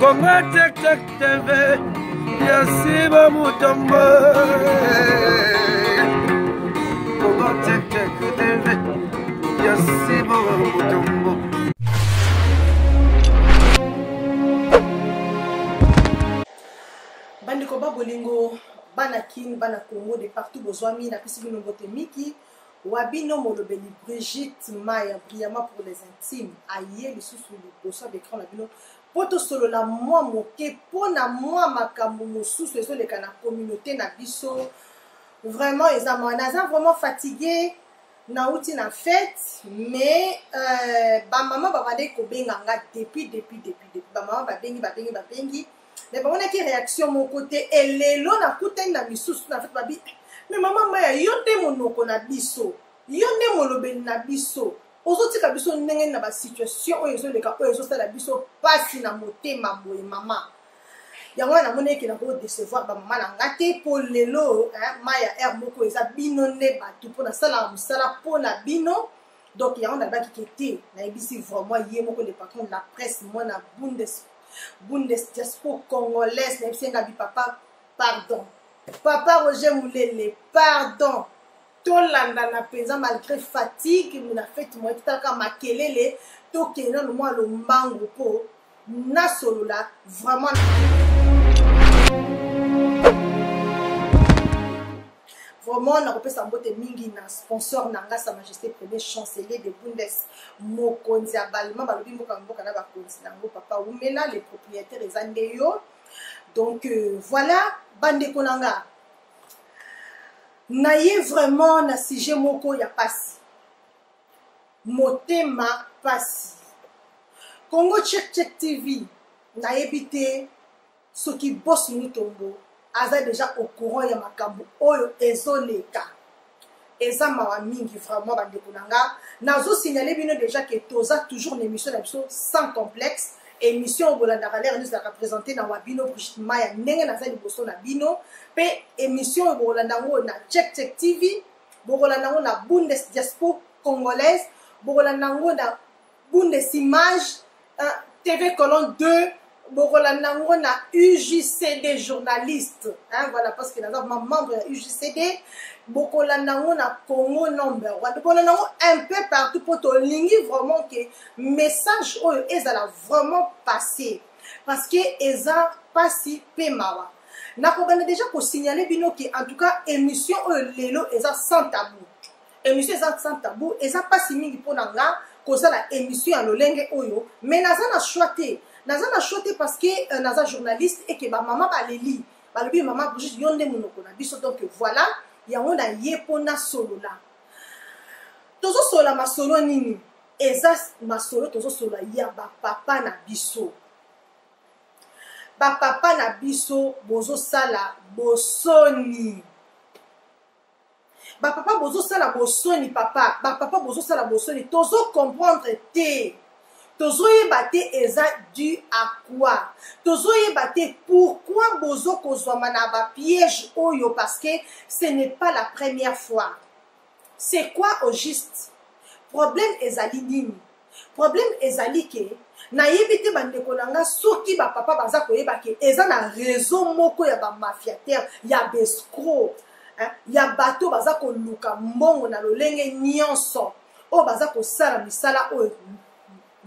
Congo Check Check TV, Yasiba Mutombo. Congo Check Check TV, Yasiba Mutombo. Bandiko Babolingo, Bana King, Bana Congo, de partout Bozwami, la piscine de Miki, Wabino Molobeli, Brigitte, Maya, brillamment pour les intimes, Aïe, les sous le bosseur d'écran, la bino, Poto solo la moi moke, Pona moi makamu, sous les canaux, communauté, na biso, vraiment, ils ont vraiment fatigué, na outi na fête, mais, ba maman ba vade ko benganga depuis, ba maman ba bengi, mais bon, on a qui réaction mon côté et les lots na kouten na biso na fait babi mais maman maya yote monoko na biso yonde molobeli na biso ozoti ka biso ndenge na ba situation oyo zo leka oyo zo sala biso pasi na motema boye mama yango na moneki na ko décevoir ba mama na ngate pour lelo maya er moko eza bino ne batu pour na sala musala pour na bino donc yango na ba kikete na ebisi vraiment yé moko le patron de la presse moi na Bundesdiaspora congolaise, papa, pardon. Papa Roger Moulele, pardon. Tolanda na pesa malgré fatigue, mon a fait moi tout à makelele, to kenon moi le mango po, na solo là, vraiment. Vraiment, on a repéré sa beauté mingi na sponsor nanga sa majesté premier chancelier de Bundes Mokonzi Abalma balobi mboka mboka na bakonzi nango papa umela les propriétaires des andeyo. Donc voilà bande konanga. Naye vraiment na sujet moko ya pasi. Motema pasi. Congo Check Check TV na ebité ce qui bosse nous tombo. Aza déjà au courant ya makambo oyo ezoleka eza mawa mingi vraiment bandeko nanga nazo signaler bino déjà que toza toujours une émission d'abso sans complexe émission bolanda valeur nous a représenté na wabino Brigitte Maya ndenge naza liboso na bino pe émission bolanda ngo na Check Check TV bolanda ngo na Bundesdiaspora congolaise bolanda ngo na Bundesimage TV colonne 2 Borolanango na UJCD journaliste, hein, voilà, parce que nous avons membre de UJCD, Bokolanango na Congo number one, Bokolanango un peu partout pour te ligner vraiment que message oyo ezala vraiment passé, parce que eza passé pemawa. Na kogana déjà pour signaler bino que en tout cas émission oyo lelo eza sans tabou, émission eza sans tabou, eza passé mingi pour nanga, koza la émission à lolenge oyo, mais naza na choité. Naza na choté parce que naza journaliste et que ba maman ba leli ba lobi maman Brigitte yonde monoko na biso donc voilà yango na yepona solo la tozo sola masolo nini eza masolo tozo sola ya ba papa na biso bozo sala bosoni ba papa bozo sala bosoni papa ba papa bozo sala bosoni tozo comprendre te. Tozoye bate eza dû à quoi? Tozoye bate pourquoi bozo kozwama na ba piège oyo parce que ce n'est pas la première fois. C'est quoi au juste? Problème ezali nini? Problème ezali ke na yebite bandeko nanga soki ba papa baza koyeba ke eza na réseau moko ya ba mafiateur ya bescro ya bato baza koluka mbongo na lolenge nyonso o baza kosala misala oyo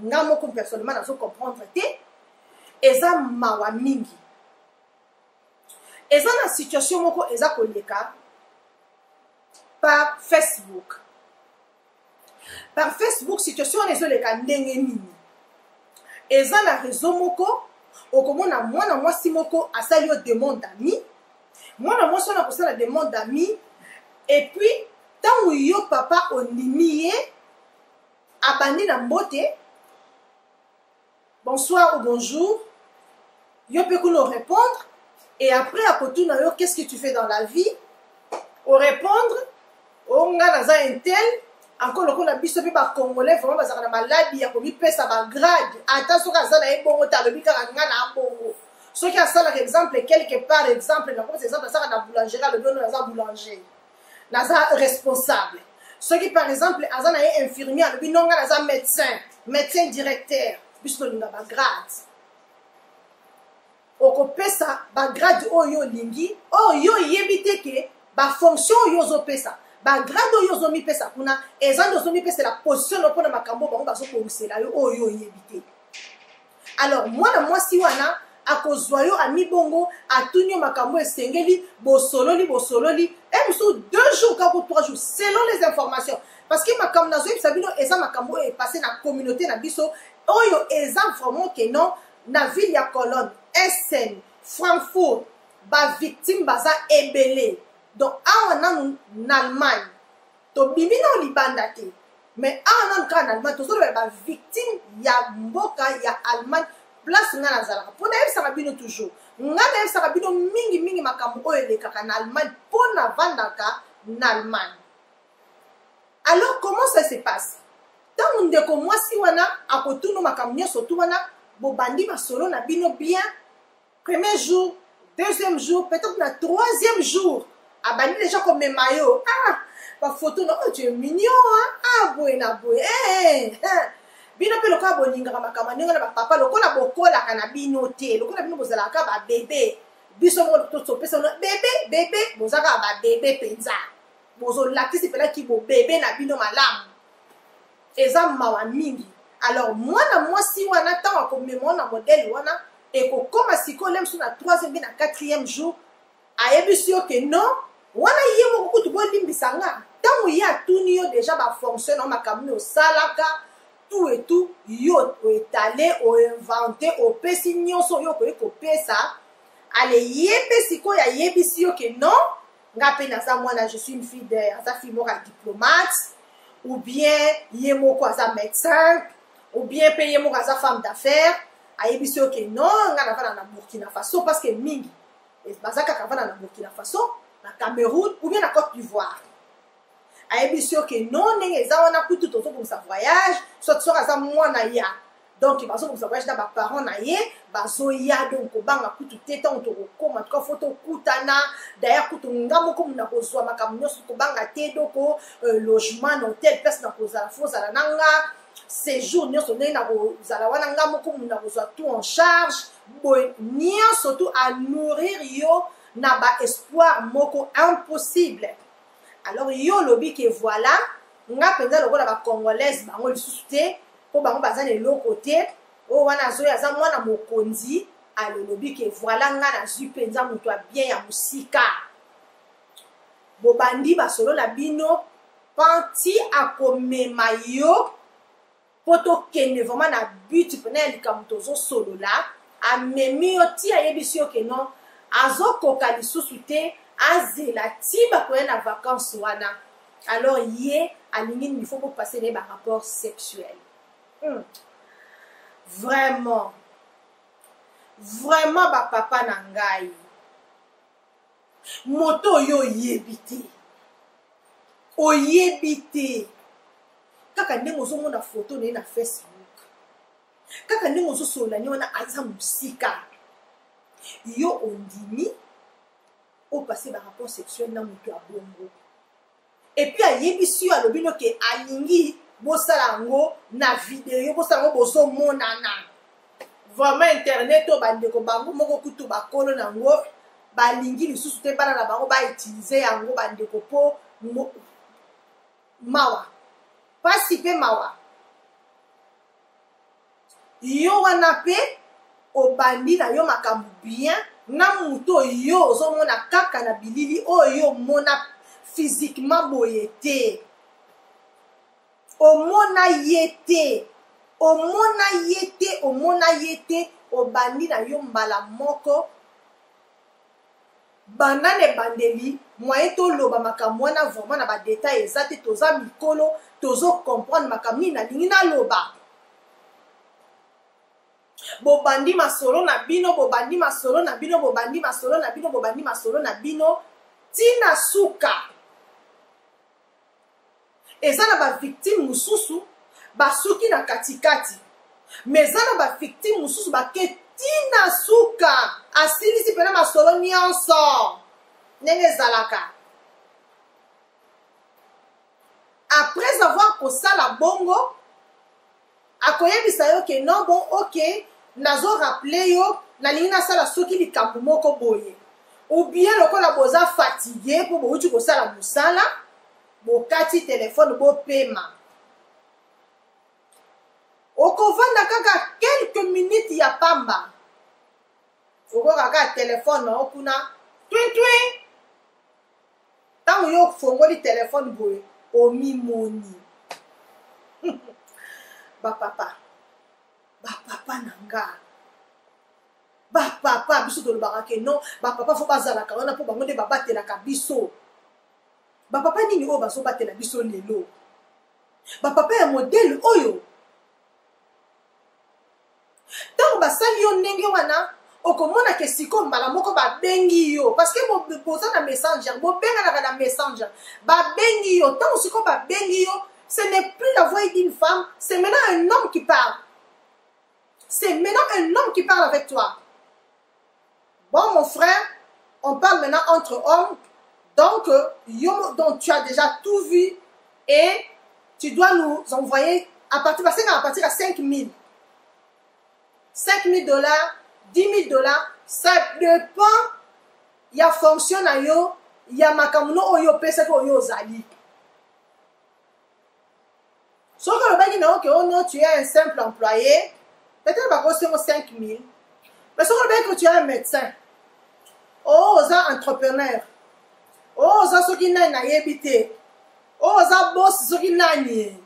nga moko personnellement nazo comprendre te eza mawa mingi eza na situation moko eza koleka par Facebook situation ezoleka ndenge nini eza na réseau moko okomona mwana mwasi moko asali yo demande d'amis mwana mwasi wana kosala demande d'amis et puis tango yo papa ondimi ye abandi na mbote bonsoir ou bonjour, yo peut nous répondre et après à côté na qu'est-ce que tu fais dans la vie? Au répondre, on a naza intel, encore le coup na biso pe ba congolais vraiment bazaka na maladie ya komi pesa ba grade, attention ka za na ebongo ta lobi ka nga na bongo. Ce qui a ça exemple quelque part exemple na comme exemple ça na boulangerie le don naza boulanger. Naza responsable. Ce qui par exemple azana infirmier le binonga naza médecin directeur. Puisque nous avons grade. okopesa bagrade oyo olingi oyo oyebi te ke bafonction oyo ozopesa bagrade oyo ozomipesa kuna eza nde ozomipesela position mpona makambo bango bazobongisela yo oyo oyebi te. Alors mwana mwasi wana akozwa yo amibongo atuni yo makambo esengeli bosololi mosusu 2 jours kako 3 jours selon les informations parce que makambo nazoyebisa bino eza makambo oyo epase na communauté na biso oyo eza vraiment ke non na ville ya Cologne, Essen, Francfort bavictime baza ebele. Donc awa nanu na Allemagne tobimi na libanda te mais awa nanu kaka na Allemagne tozoloba bavictime ya mboka ya Allemagne place nga nazalaka mpona yebisaka bino toujours nga nayebisaka bino mingi makambo oyo elekaka na Allemagne mpona vandaka na Allemagne. Alors comment ça se passe? Ntango ndeko mwasi wana akotuna makambo nyonso tu wana bobandi masolo na bino bien premier jour, deuxième jour, peut-être na troisième jour abandi déjà komema yo bafoto na oh tu es mignon boye na boye bino mpe lokola bolingaka makambo ndenge na bapapa lokola bokolaka na bino te lokola bino bozalaka babebe biso moko tosopesa bebe bozalaka babebe mpenza bozolakisi mpelaki bobebe na bino malamu eza mawa mingi. Alors mwana mwasi wana ntango akomema na modele wana ekokoma sikoyo lem so na 3e mpe na 4e jour ayebisi yo ke non wana ye moko kutu bolimbisa nga ntango ye atuni yo deja bafonction na makambo osalaka tout et tout yo oetale oinvente opesi nyonso oyo okoki kopesa ale ye mpe sikoyo ayebisi yo ke non nga mpe naza mwana je suis une fille de aza fille moko ya diplomate ou bien ye moko aza médecin ou bien mpe ye moko aza femme d'affaires ayebisi yo ke non nga navanda na Burkina Faso parce que mingi baza kaka vanda na Burkina Faso na Cameroun ou bien na Côte d'Ivoire ayebisi yo ke non ndenge eza wana kutu tozobongisa voyage soit soki aza mwana ya donc bazobongisa voyage na baparent na ye bazoya donc kobanga kutu te ntango tokokoma tuka fo tokutana d'ailleurs kutu nga moko muna kozwa makambo nyonso kobanga te doko logement na hotel place na kozala fo ozala na nga séjour nyonso ndenge na kozala wana nga moko muna kozwa tout en charge boye nyonso tu à nourrir yo na baespoir moko impossible. Alors yo lobi ke voilà nga mpenza lokola bacongolaise bango lisusu te mpo bango baza na eloko te oyo wana azoya aza mwana mokonzi alolobi ke voilà nga nazwi mpenza moto ya bien ya mosika bobandi basolo na bino panti akomema yo mpo tokende vraiment na but mpena ya likambo tozosolola amemi yo ti ayebisi yo ke non azokoka lisusu te azela ti bakoya na vacances wana alors ye alingi il faut passer les rapports sexuels. Vraiment bapapa na ngai moto oyo oyebi te kaka ndenge ozomona foto naye na Facebook kaka ndenge ozosolola ni wana aza mosika yo ondimi opase rapport sexuel na moto ya bongo et puis ayebisi yo alobi no ke alingi bosala yango na video bosala yango bozomonana vraiment internet o bandeko bango moko kutu bakolo nango balingi lisusu te bana na bango bautilize yango bandeko po mawa pasi pe mawa yo wana pe obandi na yo makambo bien na muto yo ozomona kaka na bilili oyo mona physiquement boye te omona yete obandi na yo mbala moko banane bandeli moye toloba makambo wana vraiment na badetail eza te toza mikolo tozo comprendre makambo nini nalingi naloba bobandi masolo na bino tina suka eza na bavictime mosusu basuki na katikati mais eza na bavictime mosusu bake tina suka asilisi pena masolo nyonso ndenge ezalaka après avoir kosala bongo akoyebisa yo ke non bon ok nazo rappele yo nalingi nasala soki likambo moko boye ou bien lokola boza fatigué po bouti kosala mosala bokati telefone bopema okovanda kaka quelques minutes ya pamba okokaka telefone okuna twin ntango yo ofongoli telefone boye omimoni bapapa na nga bapapa biso tolobaka ke non bapapa fo bazalaka wana mpo bango nde babatelaka biso bapapa nini oyo bazobatela biso lelo bapapa ya modele oyo ntango basali yo ndenge wana okomona ke siko mbala moko babengi yo parce que boza na messenger bobenganaka na messenger babengi yo ntango siko babengi yo ce n'est plus la voix d'une femme c'est maintenant un homme qui parle c'est maintenant un homme qui parle avec toi. Bon mon frère, on parle maintenant entre hommes donc tu as déjà tout vu et tu dois nous envoyer à partir de 5 000 $, 10 000 $, ça dépend. Il y a fonction na yo, il y a makamuno oyo pesa ko yo zali. So que le bagi na que oh non, tu es un simple employé, peut-être va coster 5 000. Mais so que le bagi que tu es un médecin, oh oza entrepreneur, oh oza soki nani na yebite, oh oza boss soki nani.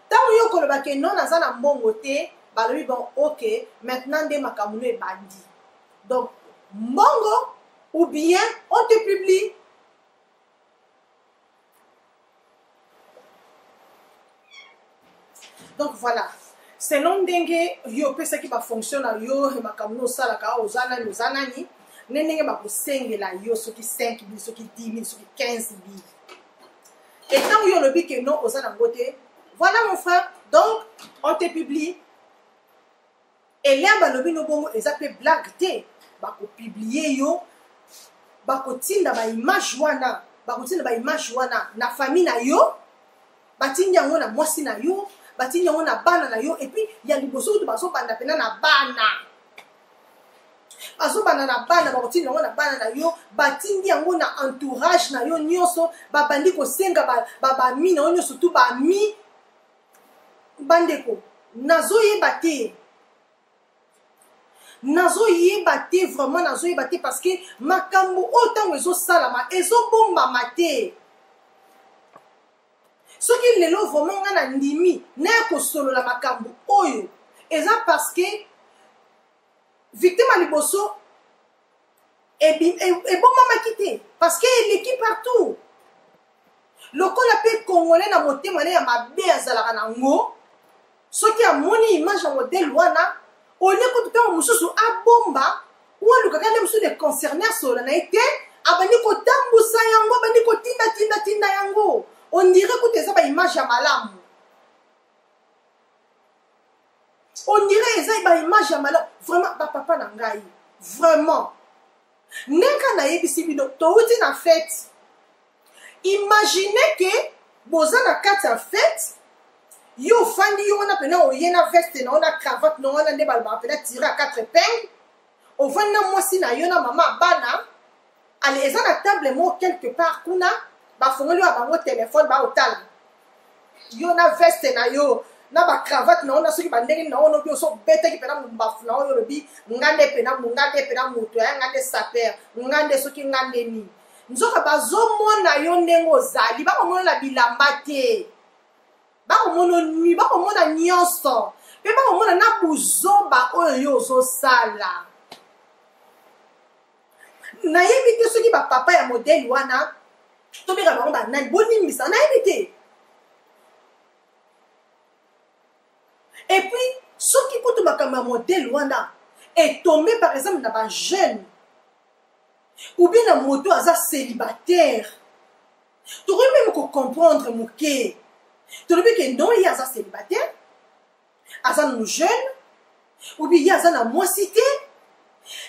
Tant yo ko le bagi non naza na mbongo te. Balobi bon ok maintenant nde makamuno e bandi donc mbongo ou bien on te publie donc voilà selon ndenge yo pesa ki ba fonctionne yo makamuno sala ka ozanani ndenge ba kosengela yo soki 5 000 soki 10 000 soki 15 000 et tant yo lobi que non ozana ngote voilà mon frère donc on te publie. Et là, balobi no bongo ezape blague te bako publier yo bako tinda ba image wana na famille na yo batinda yango na mwasi na yo batinda yango na bana na yo et puis ya liboso to baso banda pena na bana bako tinda yango na bana na yo batindi yango na entourage na yo nyonso babandi kosenga ba mi na yo nyonso tout ba mi bandeko nazoyeba te vraiment nazoyeba te parce que makambo otango ezosalama ezobombama te soki lelo vraiment nga na ndimi naya kosolola makambo oyo eza parce que victime liboso ebombamaki te parce que eleki partout lokola mpe congolais na motema ne ya mabe azalaka nango soki amoni image ya modele wana olie kotutango mosusu abomba ou alukaka nde mosusu de concerné asola na ye te abandi kotambusa yango abandi kotinda yango on dirait kuta eza baimage ya malamu on dirait eza baimage ya malamu vraiment bapapa na ngai vraiment ndenge nayebisi bino touti na fete imagine ke boza na kati ya fete yo fandi yo wana pena oye na veste na ona cravate na wana nde balobaka pena tire à 4 épingles ofandi na mwasi na yo na mama bana ale eza na table mo quelque part kuna bafongoli wa bango telefone baotala yo na veste na yo na ba cravate na ona soki bandenge na ono bi so betaki pena mbafu na oyo lobi ngande pena muto ya ngande saper ngande soki ngande ni nzoka bazomona yo ndenge ozali bakomona na bilamba te bakomona nyonso mpe bakomona na buzoba oyo yo ozosala nayebi te soki bapapa ya modele wana tobeka bango banani bonimbisa nayebi te et puis soki kutu makambo ya modele wana etombe par exemple na bajeune ou bien na moto aza célibataire tokoki meme kocomprendre moke tolobi ke non ye aza célibataire aza nanu jeune ou bien ye aza na mwasi te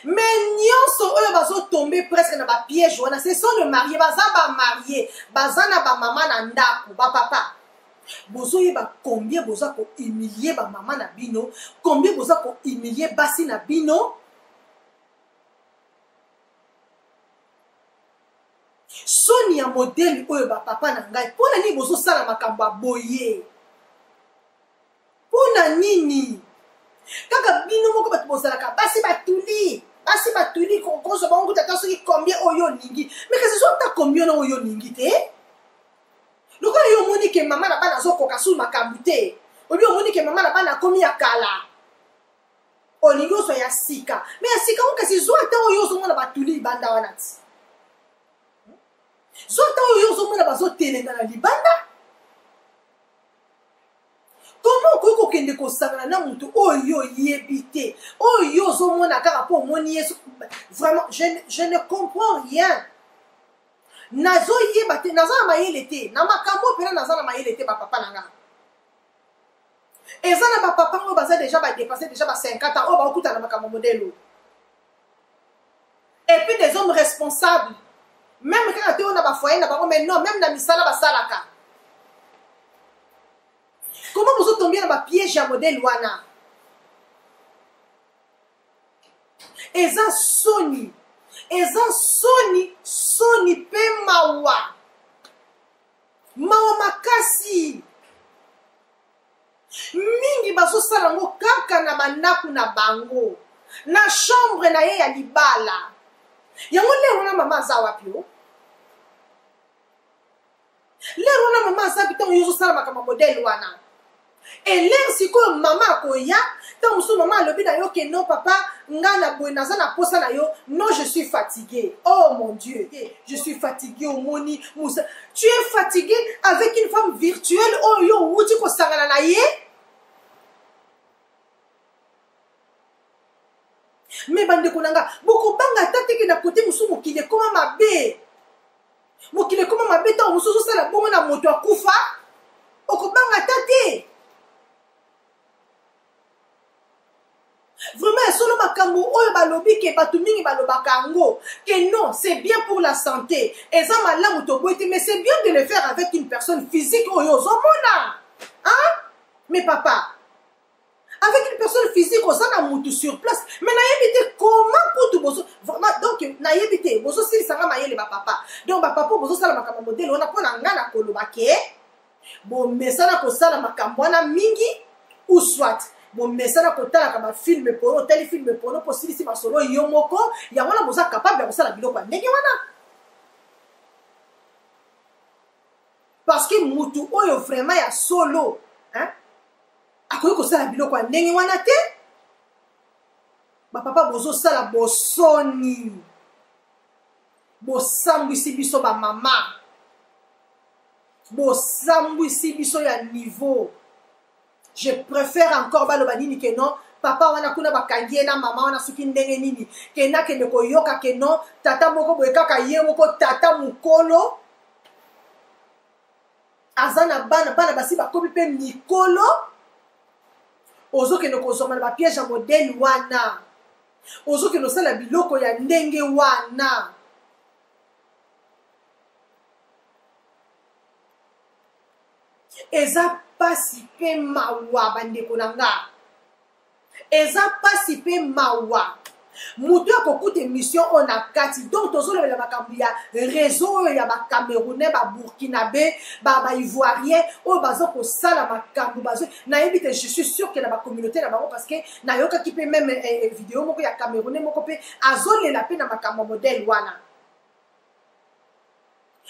mais nyonso oyo bazotombe presque na bapiège wana ce sont le marié baza bamarie baza na bamama na ndako bapapa bozoyeba combien boza ko humilier ba mama na bino, combien boza ko humilier basi na bino. Soni ya modèle oyo ba papa na ngai pona nini bozo sala makambo boye, pona nini kaka bino moko bato bozalaka basi batuli kokozo bango tata soki combien oyo ningi, mais que ce soit ta combien na oyo ningi te. Lokola yo moni ke mama na bana zokoka su makambo te, obi omoni ke mama na bana komi ya kala olingi oso ya sika, mais ya sika ngo kasi zo ata oyo ozomona batuli libanda wana ti, zo ata oyo ozomona bazotelenga na libanda. Comment okoki kokende kosangana na mutu oyo yebi te, oyo ozomona kaka mpo omoni yesu? Vraiment je ne comprends rien. Nazo yeba te, naza na mayele te, na makambo pena naza na mayele te ba papa nanga. Eza na ba papa ngo baza déjà ba dépasser déjà ba 50 ans, o ba okuta na makambo modèle. Et puis des hommes responsables. Même quand tu es na ba foyer na bango, mais non, même na misala ba salaka. Comment vous tombez dans ba piège ya modèle wana? Eza soni. Eza soni pe mawa makasi mingi bazosala ngo kaka na bandako na bango, na chambre na ye ya libala. Yango lero na mama aza wapi o? Lero na mama aza bito yozosala makambo modèle wana. Et l'air sikoyo mama akoya tant musu mama alobi na yo ke non papa nga na boye naza na posa na yo, non je suis fatigué. Oh mon Dieu, je suis fatigué au moni musa. Tu es fatigué avec une femme virtuelle oh yo wuti ko sangana na ye? Mais bande konanga boko banga tateke na côté musu mokile koma mabe. Mokile koma mabe tant musu so sala bongo na moto akufa. Okobanga tate. Vraiment, solo makambo oyo balobi ke batu mingi balobaka ngo que non, c'est bien pour la santé. Et ça malamu to boite, mais c'est bien de le faire avec une personne physique oyo zomona. Hein? Mais papa, avec une personne physique on s'en a mutu sur place. Mais naïbité comment pour tout bozo? Vraiment donc naïbité bozo si sanga mayele ba papa. Donc ba papa bozo sala makambo modèle on a pona ngana koloba ke bon mesana ko sala makambo na mingi ou soit bon mesana kotala kama film porno téléfilm porno possible si masolo yomoko ya wana boza capable de sala biloko ndenge wana, parce que mutu oyo vraiment ya solo hein akoyo ko sala biloko ndenge wana te. Ba papa bozo sala bosoni bosambwisi biso ba mama bosambwisi biso ya niveau. Je préfère encore baloba nini ke non papa wana kuna bakangie na mama wana suki ndenge nini ke na ke ndeko yoka ke non tata moko boye kaka ye moko tata mukolo azana bana basi bakomi pe mikolo ozo ke ndeko zoma na ba piège ya modèle wana ozo ke no sala biloko ya ndenge wana. Eza pasi pe mawa bandeko nanga, eza pasi pe mawa mutu akokuta émission on a kati donc tozolobela makambo ya réseau ya ba Camerounais ba Burkinabé ba Ivoirien oyo bazo kosala makambo bazo nayebi te. Je suis sûr que na ba communauté na bango parce que nayoka ki pe même vidéo moko ya Camerounais moko pe azolela pe na makambo modèle wana.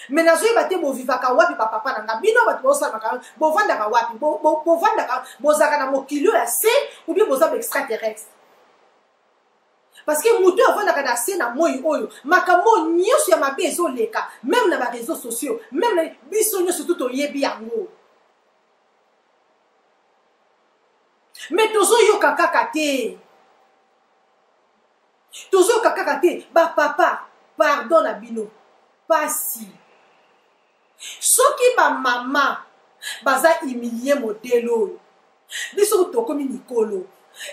Mais nazo yebate bo vivaka wapi ba papa nanga bino bato bosala makambo bo vandaka wapi bo vandaka bozaka na mokilo ya se ou bien bozaba extraterrestre. Parce que mutu avandaka na se na moi oyo makambo nyonso ya mabe ezoleka même na ba réseaux sociaux même na biso nyonso tout oyebi yango. Mais tozo yoka kaka te, tozo yoka kaka te ba papa pardon na bino pasi. Soki ba mama baza humilier modèle oyo biso tokomi mikolo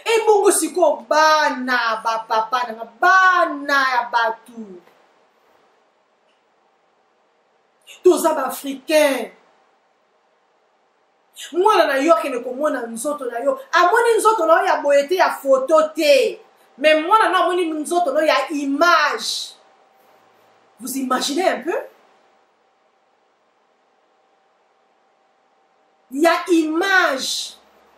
e bongo siko bana ba papa na bana ya batu toza ba africain mwana na yo akende komona nzoto na yo amoni nzoto na yo ya boye te ya foto te mais mwana na amoni nzoto na yo ya image. Vous imaginez un peu? Il y a image.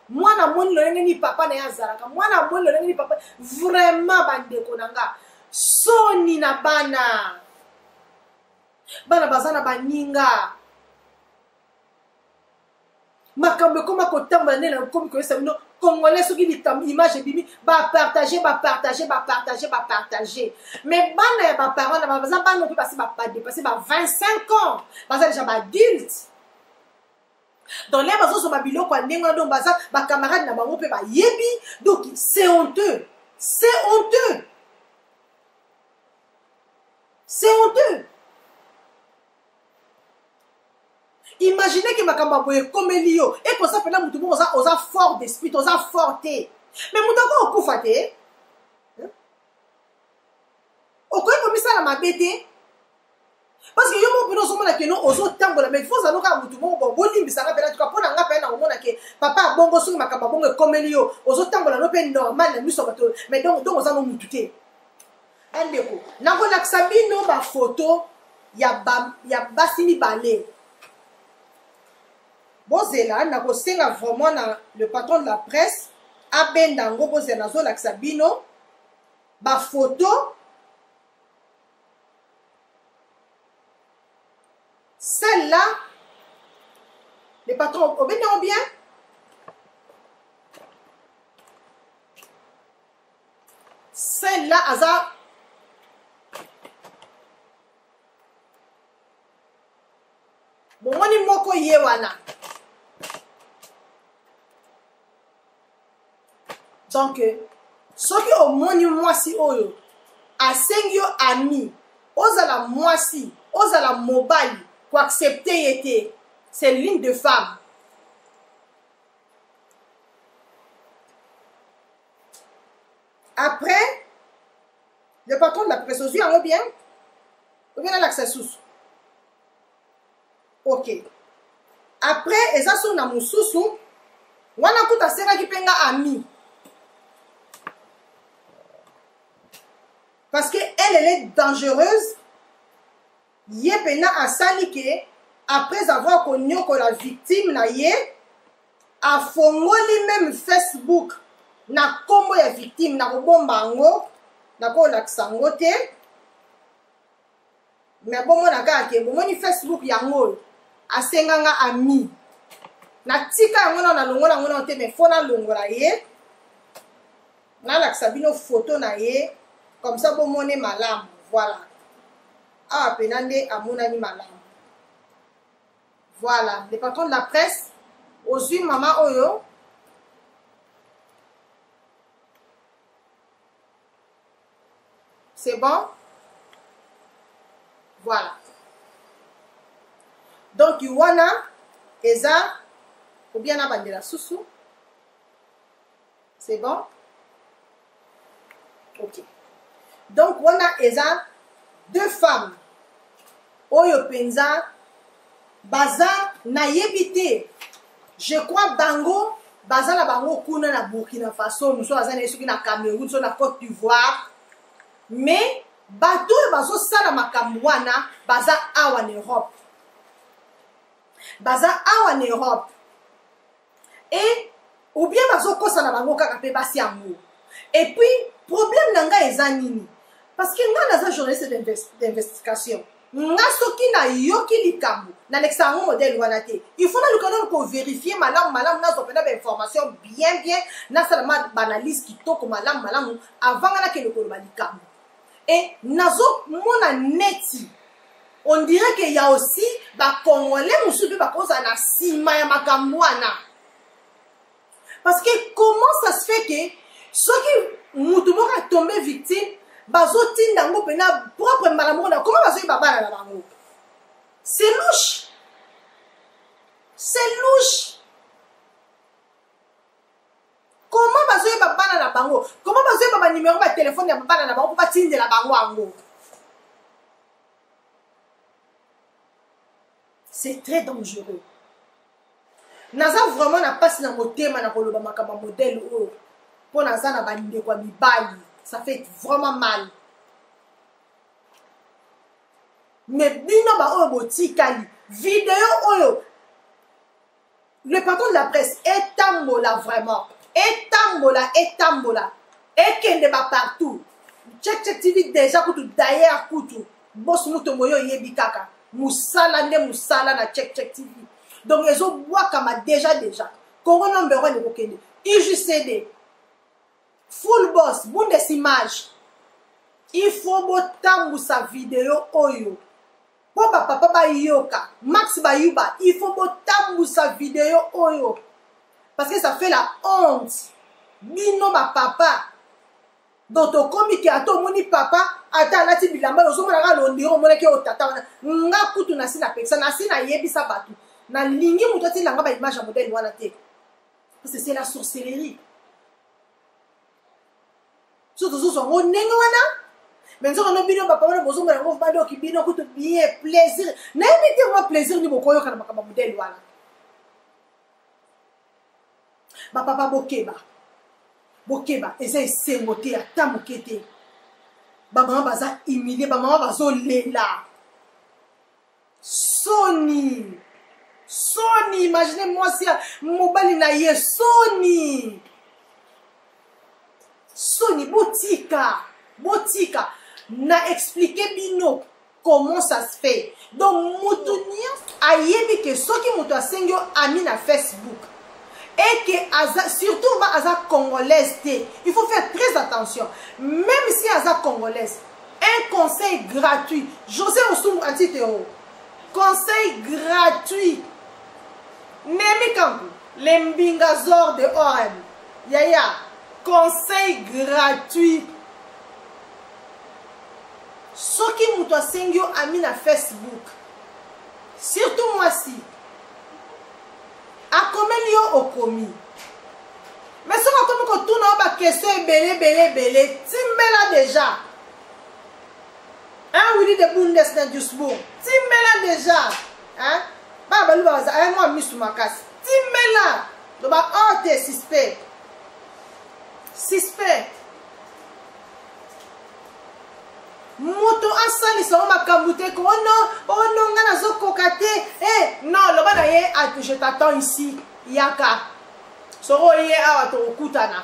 Moi na moni lo ni papa na yazaraka. Moi na moni lo ni papa vraiment bandeko nanga. Soni na bana. Bana bazana baninga. Makambe koma kotambola nela komi ko esa no congolais soki litam image bimi ba partager. Mais bana ya ba parents na bazana bana peut passer ba dépasser ba 25 ans. Bazana déjà ba adulte. Dans les bazo so ba biloko ndenga ndo baza ba camarades na bango pe ba yebi donc c'est honteux. C'est honteux. C'est honteux. Imaginez que ma boye comme Elio et pour ça pendant mutu oza fort d'esprit, oza forté. Mais mutu ko okufa te. Okoy ko misala mabete. Parce que yo mo pino so mona ke no ozo tambola mais faut ça no ka mutu mo bo limbisa ka pena tu ka pona nga pena o mona ke papa bongo so makamba bongo comme Elio ozo tambola no pe normal na miso bato mais donc oza no mutu te. Andeko na ko laksa bino ba photo ya basini balé. Bozela na kosenga vraiment na le patron de la presse abendango bozela zo laksa bino ba photo celle-là le patron obendango bien celle-là aza bomoni moko ye wana. Donc, ce qui au moins moi si oyo, à 5 amis, osala moi si, osala mobile, pour accepter était, c'est ligne de femme. Après, le patron de la presse aussi, on bien, ou bien l'accès sous. Ok. Après, et ça sont dans mon sous-sous, on a tout à serra qui penga ami. Parce qu'elle est dangereuse. Yepena a sali que après avoir connu que la victime na ye a fongoli même Facebook na kombo ya victime na kobomba ngo na ko laksango te mais bon mona ka ke bon moni Facebook yango asenganga ami na tika ngo na longola ngo te mais fona longola ye na laksa bino photo na ye. Comme ça, bon, mon malam, voilà. Ah, penande amonani malam. Voilà, le patron de la presse, aux yeux maman oyo. C'est bon? Voilà. Donc, Yuana, Eza, ou bien la bandera sousou. C'est bon? Ok. Donc, on a eza deux femmes. Oyo penza, baza na yebite. Je crois bango, baza la bango kuna na Burkina Faso, nous sommes na Cameroun, nous na Côte d'Ivoire. Mais, bato bazo sala makamwana, baza awa en Europe. Baza awa en Europe. Et, ou bien bazo kosa na bango kaka pe basi yango. Et puis, problème nanga eza nini? Parce que nga naza journaliste d'investigation. Nga soki na yoki likambo na l'examen modèle wana te. Il faut na lukano ko vérifier malam na zo pena ba information bien na salama banalise kitoko malam avant nga na ke lokolo ba likambo. Et nazo mona neti. On dirait qu'il y a aussi ba congolais musubi ba koza na sima ya makambo wana. Parce que comment ça se fait que ceux qui mutu moko tombé victime bazotin dango pena propre malamu na comment bazoyi babana na bango. C'est louche. C'est louche. Comment bazoyi babana na bango? Comment bazoyi baba numéro ba téléphone ya babana na bango pour batindela bango ango? C'est très dangereux. naza vraiment na pasi na motema na koloba makamba modèle oyo po naza na bandeko ya mibali ça fait vraiment mal mais bino ba oyo botikali vidéo oyo le patron de la presse etambola vraiment etambola ekende ba partout Check TV déjà kutu d'ailleurs kutu boss muto moyo yebi kaka musala na Check TV donc les autres bois comme déjà Congo number 1 kokende IJCD full boss bundes image il faut botambu sa vidéo oyo po papa ba yoka Max Bayuba il faut botambu sa vidéo oyo parce que ça fait la honte bino ba papa doto komi ki ato moni papa ata lati bilamba ozo mona ka londiro mona ke otata nga kutu na sina peksa na sina yebisa batu na lingi muto ti langa ba image modèle wana te parce que c'est la sorcellerie surtout zo ngo nengo wana mais nzo no bino papa wana bozo mona ngo bado ki bino kutu bien plaisir na invité moi plaisir ni bokoyo kana makamba modèle wana ba papa bokeba eza esengo te ata moke te bamama baza humilié bamama bazolela soni imaginez moi si mobali na ye soni botika na expliquer bino comment ça se fait donc mutu nyonso ayebi ke soki mutu asengi ami na Facebook et que surtout Aza congolaise, il faut faire très attention. Même si Aza congolaise, un conseil gratuit. José Oussoum Antiteo, conseil gratuit. Nemi Kampu, l'embingazor de Orem. Yaya, conseil gratuit. Ce qui m'a sengyo ami na Facebook. Surtout moi si. A combien yo okomi mais si on comme que tout n'a pas question belé timbela déjà hein oui de bundes na Duisbourg timbela déjà hein ba balu ba za ay moi misu makasi timbela do ba ote suspect moto asali so makambute ko no ngana zo kokate non lo bana ye je t'attends ici yaka soro ye awa to kutana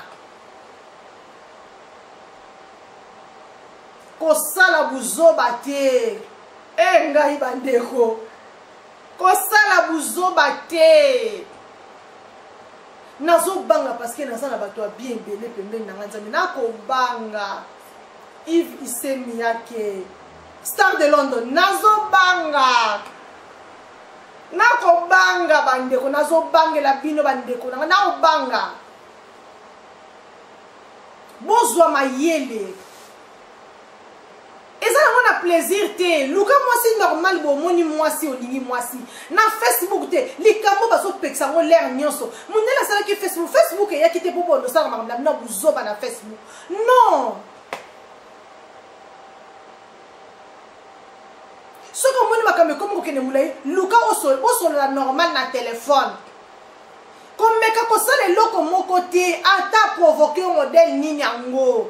ko sala buzoba te ngai bandeko ko sala buzoba te nazo banga parce que nazana bato bien belé pembeni na nzambe na ko banga Yves Isemiake, star de London, nazo banga bandeko, nazo banga la bino bandeko, na banga bozwa mayele eza na plaisir te luka mwasi normal bo moni mwasi olingi mwasi na Facebook te likambo bazo peksa ngo l'air nyonso munela sala ki Facebook ya kite popo ndo sala makamba na buzoba na Facebook non. Ce que vous avez comme vous avez Luka au la normal na téléphone. Comme meka ça les locaux mon côté ata provoquer un modèle ninyango.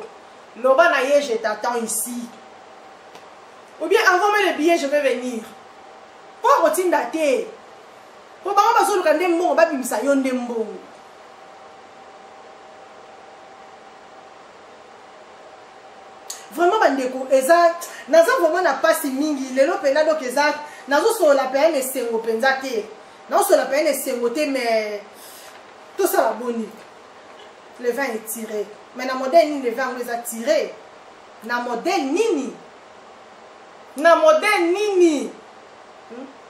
Loba na ye je t'attends ici. Ou bien avant le billet je vais venir. Pour routine daté. Pour ba ba so luka ndembo ba bimisa yo ndembo. Vraiment bandeko eza naza vraiment na pasi mingi lelo pena donc eza nazo so la peine sengo penza te nazo so la peine sengo te mais tout ça la boni le vin est tiré mais na modèle ni le vin on les a tiré na modèle nini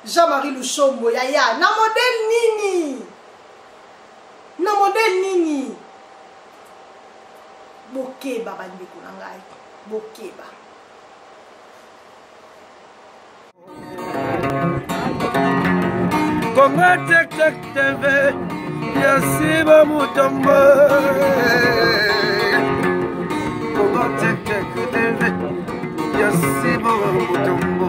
Jean-Marie Luchombo yaya na modèle nini bokeba bandeko na ngai bokeba Congo Check TV Yasiba Mutombo Congo Check TV Yasiba Mutombo